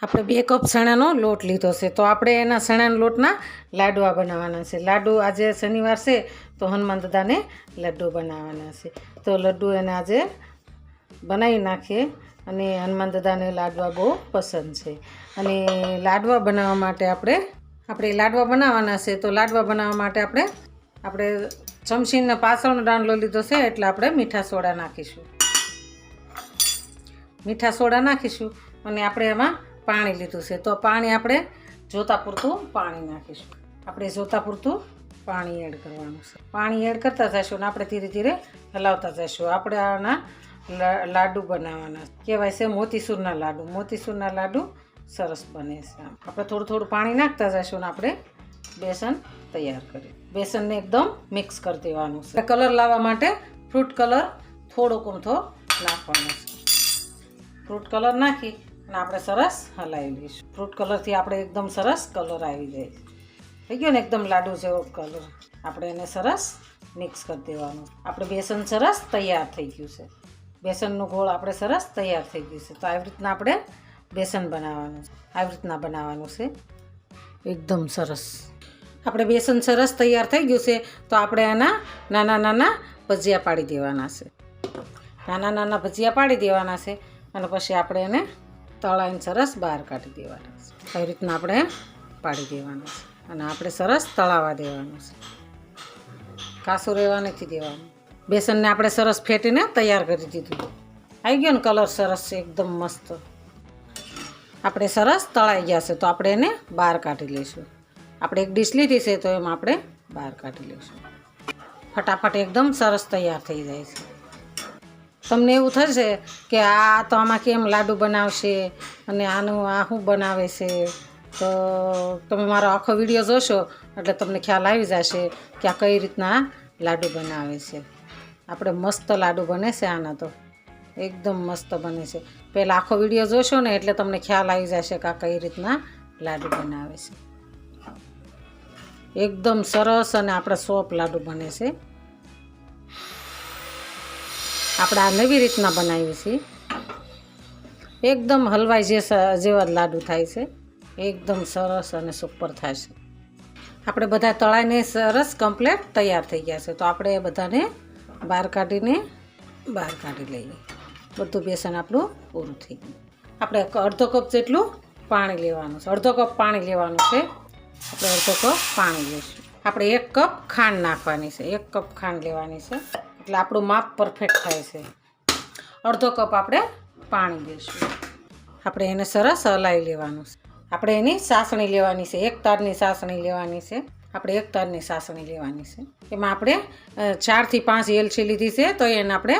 આપણે 2 કપ ચણાનો લોટ લીધો છે, તો આપણે એના ચણાના લોટના લાડવા બનાવવાના છે. લાડુ આજે શનિવાર છે તો હનુમાન દાદાને લડ્ડુ બનાવવાના છે. તો લડ્ડુ એને આજે બનાવી નાખીએ. અને હનુમાન દાદાને લાડવા બહુ પસંદ છે. અને લાડવા બનાવવા માટે આપણે લાડવા બનાવવાના છે. તો લાડવા બનાવવા માટે આપણે ચમચીનો પાછળનો દાંડલો લીધો છે, એટલે આપણે મીઠા સોડા નાખીશું. મીઠા સોડા નાખીશું અને આપણે એમાં પાણી લીધું છે. તો પાણી આપણે જોતા પૂરતું પાણી નાખીશું. આપણે જોતા પૂરતું પાણી એડ કરવાનું છે. પાણી એડ કરતા જઈશું અને આપણે ધીરે ધીરે હલાવતા જઈશું. આપણે આના લાડુ બનાવવાના કહેવાય છે મોતીસૂરના લાડુ. મોતીસૂરના લાડુ સરસ બને છે. આપણે થોડું થોડું પાણી નાખતા જઈશું અને આપણે બેસન તૈયાર કરી બેસનને એકદમ મિક્સ કરી દેવાનું છે. કલર લાવવા માટે ફ્રૂટ કલર થોડોક અમથો નાખવાનો છે. ફ્રૂટ કલર નાખી અને આપણે સરસ હલાવી લઈશું. ફ્રૂટ કલરથી આપણે એકદમ સરસ કલર આવી જાય. થઈ ગયો ને એકદમ લાડુ જેવો કલર. આપણે એને સરસ મિક્સ કરી દેવાનું. આપણે બેસન સરસ તૈયાર થઈ ગયું છે. બેસનનું ગોળ આપણે સરસ તૈયાર થઈ ગયું છે. તો આવી રીતના આપણે બેસન બનાવવાનું છે. આવી રીતના બનાવવાનું છે એકદમ સરસ. આપણે બેસન સરસ તૈયાર થઈ ગયું છે. તો આપણે આના નાના નાના ભજીયા પાડી દેવાના છે. નાના નાના ભજીયા પાડી દેવાના છે અને પછી આપણે એને તળાઈને સરસ બહાર કાઢી દેવાના છે. આવી રીતના આપણે પાડી દેવાના છે અને આપણે સરસ તળાવવા દેવાનું છે. કાસું રહેવા નથી દેવાનું. બેસનને આપણે સરસ ફેટીને તૈયાર કરી દીધું. આવી ગયો ને કલર સરસ છે એકદમ મસ્ત. આપણે સરસ તળાઈ ગયા છે તો આપણે એને બહાર કાઢી લઈશું. આપણે એક ડીશ લીધી છે તો એમાં આપણે બહાર કાઢી લઈશું. ફટાફટ એકદમ સરસ તૈયાર થઈ જાય છે. તમને એવું થશે કે આ તો આમાં કેમ લાડુ બનાવશે અને આનું આ શું બનાવે છે, તો તમે મારો આખો વિડીયો જોશો એટલે તમને ખ્યાલ આવી જશે કે આ કઈ રીતના લાડુ બનાવે છે. આપણે મસ્ત લાડુ બને છે. આના તો એકદમ મસ્ત બને છે. પહેલાં આખો વિડીયો જોશો ને એટલે તમને ખ્યાલ આવી જશે કે આ કઈ રીતના લાડુ બનાવે છે. એકદમ સરસ અને આપણે સોફ્ટ લાડુ બને છે. આપણે આ નવી રીતના બનાવીએ છીએ. એકદમ હલવાઈ જેવા લાડુ થાય છે. એકદમ સરસ અને સુપર થાય છે. આપણે બધા તળાઈને સરસ કમ્પ્લીટ તૈયાર થઈ ગયા છે. તો આપણે એ બધાને બહાર કાઢી લઈએ. બધું બેસન આપણું પૂરું થઈ ગયું. આપણે અડધો કપ જેટલું પાણી લેવાનું છે. અડધો કપ પાણી લેવાનું છે. આપણે અડધો કપ પાણી લઈશું. આપણે 1 કપ ખાંડ નાખવાની છે. 1 કપ ખાંડ લેવાની છે એટલે આપણું માપ પરફેક્ટ થાય છે. અડધો કપ આપણે પાણી લઈશું. આપણે એને સરસ હલાવી લેવાનું છે. આપણે એની સાસણી લેવાની છે. 1 તારની સાસણી લેવાની છે. આપણે 1 તારની સાસણી લેવાની છે. એમાં આપણે 4 થી 5 એલચી લીધી છે તો એને આપણે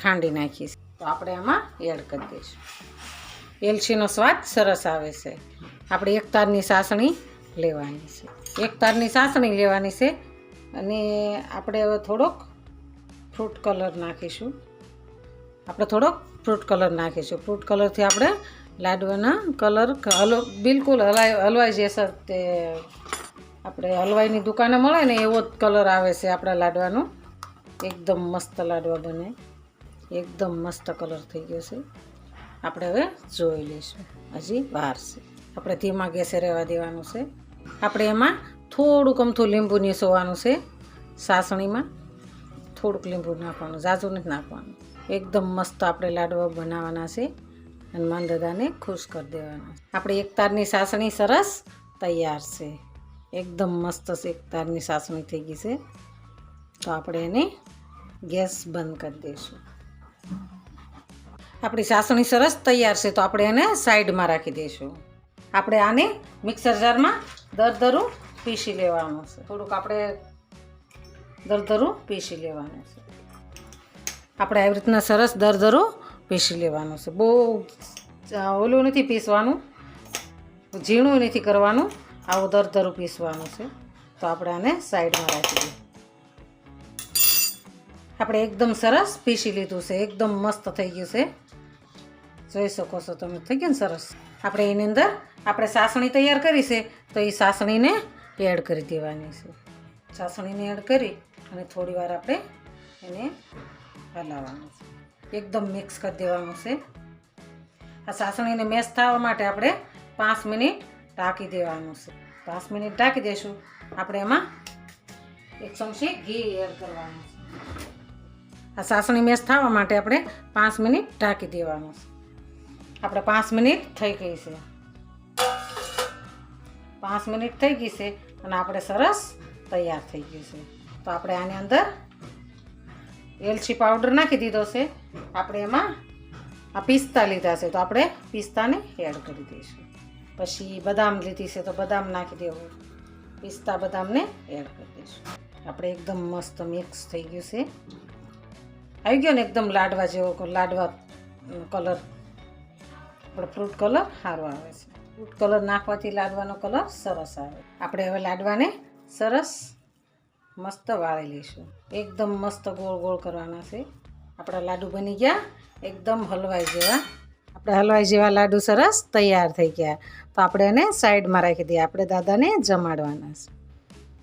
ખાંડી નાખીએ. તો આપણે આમાં એડ કરી દઈશું. એલચીનો સ્વાદ સરસ આવે છે. આપણે 1 તારની સાસણી લેવાની છે. 1 તારની સાસણી લેવાની છે અને આપણે હવે થોડોક ફ્રૂટ કલર નાખીશું. ફ્રૂટ કલરથી આપણે લાડવાના કલર બિલકુલ હલવાઈ જશે. તે આપણે હલવાઈની દુકાને મળે ને એવો જ કલર આવે છે આપણા લાડવાનો. એકદમ મસ્ત લાડવા બને. એકદમ મસ્ત કલર થઈ ગયો છે. આપણે હવે જોઈ લઈશું. હજી વાર છે. આપણે ધીમા ગેસે રહેવા દેવાનું છે. આપણે એમાં થોડુંક અમથું લીંબુ નીસોવાનું છે. સાસણીમાં થોડુંક લીંબુ નાખવાનું, ઝાઝું નથી નાખવાનું. એકદમ મસ્ત આપણે લાડવા બનાવવાના છે. હનુમાન દાદાને ખુશ કરી દેવાના. આપણે 1 તારની સાસણી સરસ તૈયાર છે. એકદમ મસ્ત 1 તારની સાસણી થઈ ગઈ છે. તો આપણે એને ગેસ બંધ કરી દઈશું. આપણી સાસણી સરસ તૈયાર છે તો આપણે એને સાઈડમાં રાખી દઈશું. આપણે આને મિક્સર જારમાં દરદરું પીસી લેવાનું છે. થોડુંક આપણે દરદરું પીસી લેવાનું છે. આપણે આવી રીતના સરસ દરદરું પીસી લેવાનું છે. બહુ ઓલું નથી પીસવાનું, ઝીણું નથી કરવાનું. આવું દરદરું પીસવાનું છે. તો આપણે આને સાઈડમાં રાખી દઈએ. આપણે એકદમ સરસ પીસી લીધું છે. એકદમ મસ્ત થઈ ગયું છે. જોઈ શકો છો તમે. થઈ ગયું ને સરસ. આપણે એની અંદર આપણે સાસણી તૈયાર કરી છે તો એ સાસણીને એડ કરી દેવાની છે. સાસણીને એડ કરી અને થોડી વાર આપણે એને હલાવવાનું છે. એકદમ મિક્સ કરી દેવાનું છે. આ સાસણીને મેશ થવા માટે આપણે 5 મિનિટ ઢાંકી દેવાનું છે. 5 મિનિટ ઢાંકી દઈશું. આપણે એમાં 1 ચમચી ઘી એડ કરવાનું છે. આ સાસણી મેશ થવા માટે આપણે 5 મિનિટ ઢાંકી દેવાનું છે. આપણે 5 મિનિટ થઈ ગઈ છે. 5 મિનિટ થઈ ગઈ છે અને આપણે સરસ તૈયાર થઈ ગયું છે. તો આપણે આની અંદર એલચી પાવડર નાખી દીધો છે. આપણે એમાં આ પિસ્તા લીધા છે તો આપણે પિસ્તાને એડ કરી દઈશું. પછી બદામ લીધી છે તો બદામ નાખી દેવું. પિસ્તા બદામને એડ કરી દઈશું. આપણે એકદમ મસ્ત મિક્સ થઈ ગયું છે. આવી ગયો ને એકદમ લાડવા જેવો લાડવા કલર. આપણે ફ્રૂટ કલર સારો આવે છે. ફ્રૂટ કલર નાખવાથી લાડવાનો કલર સરસ આવે. આપણે હવે લાડવાને સરસ મસ્ત વાળી લઈશું. એકદમ મસ્ત ગોળ ગોળ કરવાના છે. આપણા લાડુ બની ગયા એકદમ હલવાઈ જેવા. આપણે હલવાઈ જેવા લાડુ સરસ તૈયાર થઈ ગયા. તો આપણે એને સાઈડમાં રાખી દઈએ. આપણે દાદાને જમાડવાના છે.